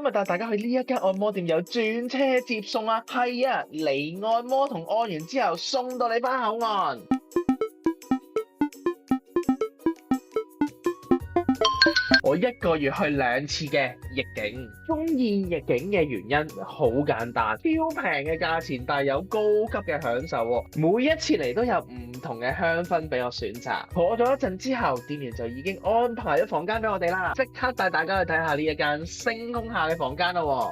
今日帶大家去呢一間按摩店有專車接送啊，係啊，嚟按摩同按完之後送到你返口岸。我一個月去2次嘅逆境，中意逆境嘅原因好簡單，超平嘅價錢，但係有高級嘅享受喎。每一次嚟都有唔同嘅香薰俾我選擇。坐咗一陣之後，店員就已經安排咗房間俾我哋啦，即刻帶大家去睇下呢一間星空下嘅房間啦喎。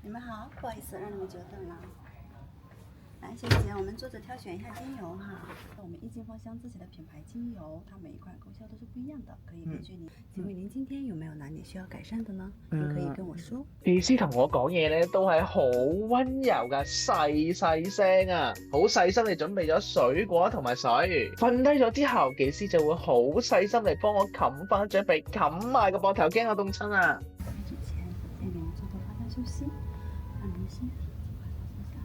你们好，不好意思让你们久等了。来，谢谢，我们坐着挑选一下精油哈。我们一金芳香自己的品牌精油，它每一款功效都是不一样的，可以根据您。请问您今天有没有哪里需要改善的呢？您可以跟我說。技師同我講嘢咧，都係好溫柔噶，細細聲啊，好細心地準備咗水果同埋水。瞓低咗之後，技師就會好細心地幫我冚翻張被，冚埋個膊頭，驚我凍親啊！之前先給您做做發汗休息，讓您身體盡快放鬆下來。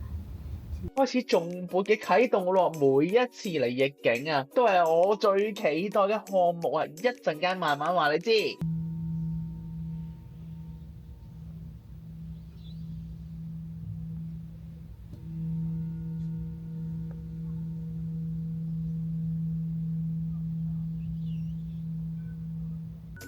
開始頌缽嘅啟動咯，每一次嚟逆境啊，都係我最期待嘅項目啊！一陣間慢慢話你知。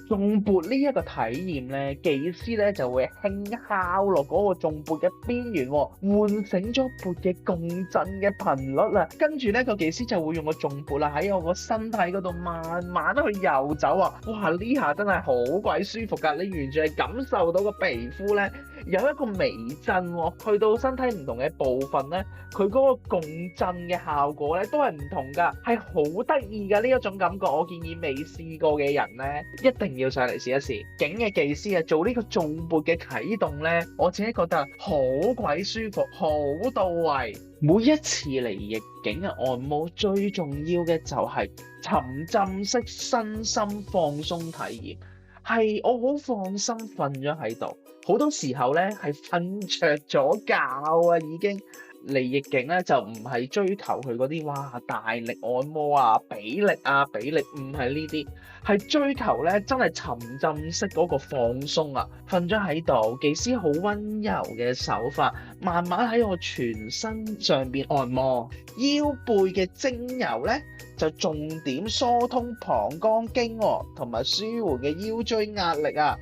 頌缽呢一個體驗咧，技師咧就會輕敲落嗰個頌缽嘅邊緣，喚醒咗缽嘅共振嘅頻率啦。跟住咧個技師就會用個頌缽啦喺我個身體嗰度慢慢去遊走啊！哇！呢下真係好鬼舒服㗎，你完全係感受到個皮膚咧有一個微震喎，去到身體唔同嘅部分咧，佢嗰個共振嘅效果咧都係唔同㗎，係好得意㗎呢一種感覺。我建議未試過嘅人咧一定要上嚟試一試。境嘅技師啊，做呢個頌缽嘅啟動咧，我自己覺得好鬼舒服，好到位。每一次嚟逆境嘅按摩，最重要嘅就係沉浸式身心放鬆體驗，係我好放心瞓咗喺度。好多時候咧係瞓着咗覺啊，已經。嚟逆境咧就唔係追求佢嗰啲哇大力按摩啊、比力唔係呢啲，係追求咧真係沉浸式嗰個放鬆啊！瞓咗喺度，技師好溫柔嘅手法，慢慢喺我全身上邊按摩。腰背嘅精油咧就重點疏通膀胱經喎，同埋舒緩嘅腰椎壓力啊！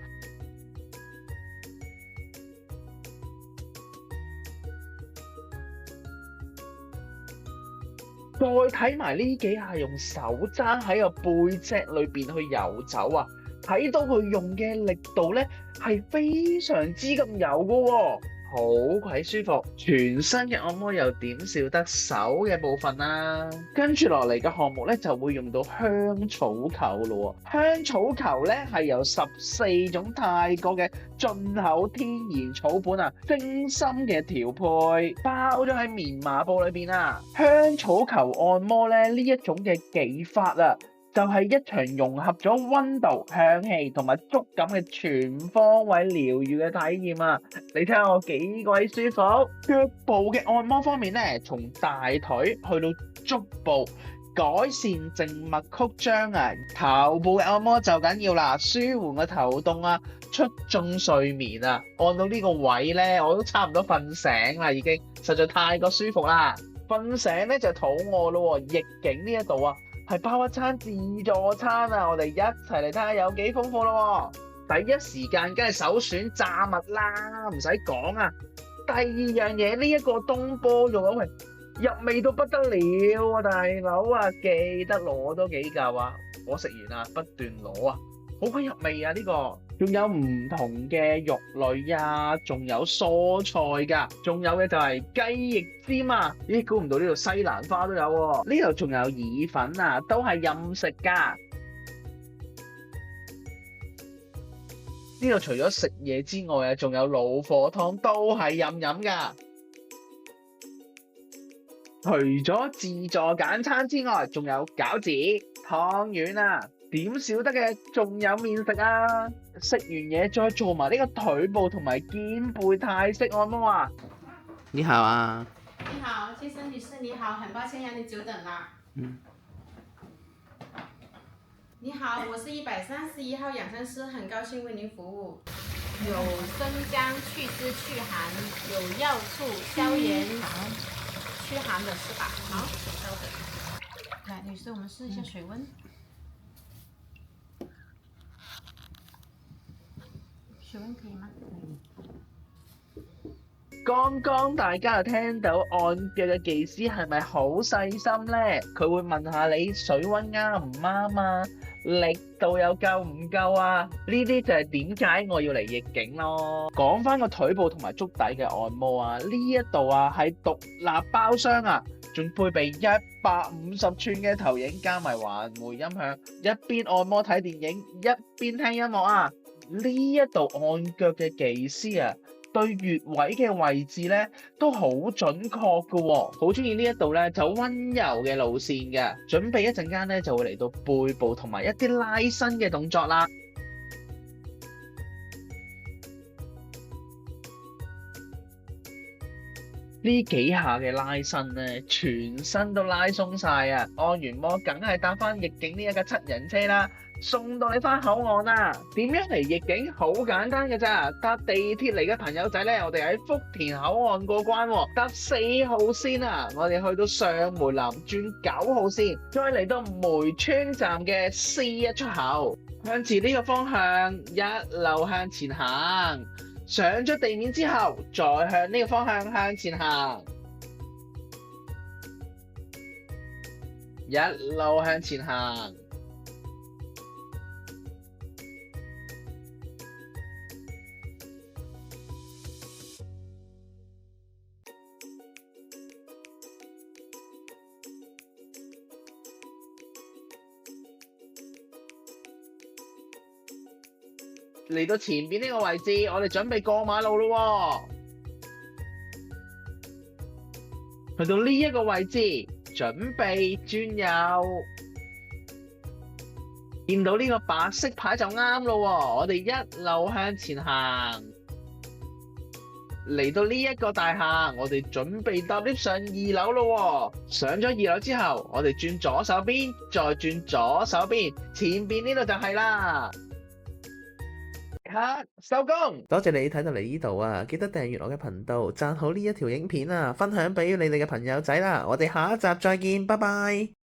再睇埋呢幾下用手踭喺個背脊裏邊去游走啊，睇到佢用嘅力度咧係非常之咁有㗎喎，好鬼舒服。全身嘅按摩又點少得手嘅部分啦。跟住落嚟嘅項目咧就會用到香草球咯喎，香草球咧係由14種泰國嘅進口天然草本啊，精心嘅調配，包咗喺棉麻布裏邊啊。香草球按摩咧呢一種嘅技法啊，就係一場融合咗溫度、香氣同埋觸感嘅全方位療愈嘅體驗啊！你睇下我幾鬼舒服。腳部嘅按摩方面咧，從大腿去到足部，改善靜脈曲張啊。頭部嘅按摩就緊要啦，舒緩個頭痛啊，促進睡眠啊。按到呢個位咧，我都差唔多瞓醒啦，已經實在太過舒服啦。瞓醒咧就肚餓咯喎，逆境呢一度啊，係包一餐自助餐啊！我哋一齊嚟睇下有幾豐富咯喎。第一時間梗係首選炸物啦，唔使講啊。第二樣嘢呢一個東坡肉啊，喂，入味到不得了啊，大佬啊，記得攞多幾嚿啊！我食完啊，不斷攞啊，好鬼入味啊呢個。仲有唔同嘅肉類啊，仲有蔬菜㗎，仲有嘅就係雞翼尖啊！咦，估唔到呢度西蘭花都有喎。呢度仲有意粉啊，都係任食㗎。呢度除咗食嘢之外啊，仲有老火湯都係任飲㗎。除咗自助簡餐之外，仲有餃子、湯圓啊。點少得嘅，仲有麵食啊！食完嘢再做埋呢個腿部同埋肩背泰式按摩啊！你好啊，你好，先生女士你好，很抱歉讓你久等啦。你好，我是131号养生师，很高兴为您服务。有生姜去湿去寒，有药醋消炎驱寒的是吧？好，稍等。来，女士，我们试一下水温。水温可以吗？剛剛大家有聽到按腳嘅技師係咪好細心呢？佢會問下你水溫啱唔啱啊，力度又夠唔夠啊？呢啲就係點解我要嚟逆境咯。講翻個腿部同埋足底嘅按摩啊，呢一度啊係獨立包廂啊，仲配備150寸嘅投影加埋環迴音響，一邊按摩睇電影，一邊聽音樂啊！呢一度按腳嘅技師啊，對穴位嘅位置咧都好準確㗎喎，好中意呢一度咧走溫柔嘅路線嘅。準備一陣間咧就會嚟到背部同埋一啲拉伸嘅動作啦。呢幾下嘅拉伸咧，全身都拉鬆晒啊！按完摩梗係搭翻逆境呢一架7人車啦，送到你翻口岸啦。點樣嚟逆境？好簡單嘅咋，搭地鐵嚟嘅朋友仔咧，我哋喺福田口岸過關喎，搭4號線啊，我哋去到上梅林轉9號線，再嚟到梅村站嘅 C1 出口，向住呢個方向一路向前行。上咗地面之後，再向呢個方向向前行，一路向前行。嚟到前邊呢個位置，我哋準備過馬路咯喎。去到呢一個位置，準備轉右。見到呢個白色牌就啱咯喎，我哋一路向前行。嚟到呢一個大廈，我哋準備搭 lift 上2樓咯喎。上咗2樓之後，我哋轉左手邊，再轉左手邊，前邊呢度就係啦。收工！多謝你睇到嚟呢度啊，記得訂閱我嘅頻道，讚好呢一條影片啊，分享俾你哋嘅朋友仔啦，我哋下一集再見，拜拜。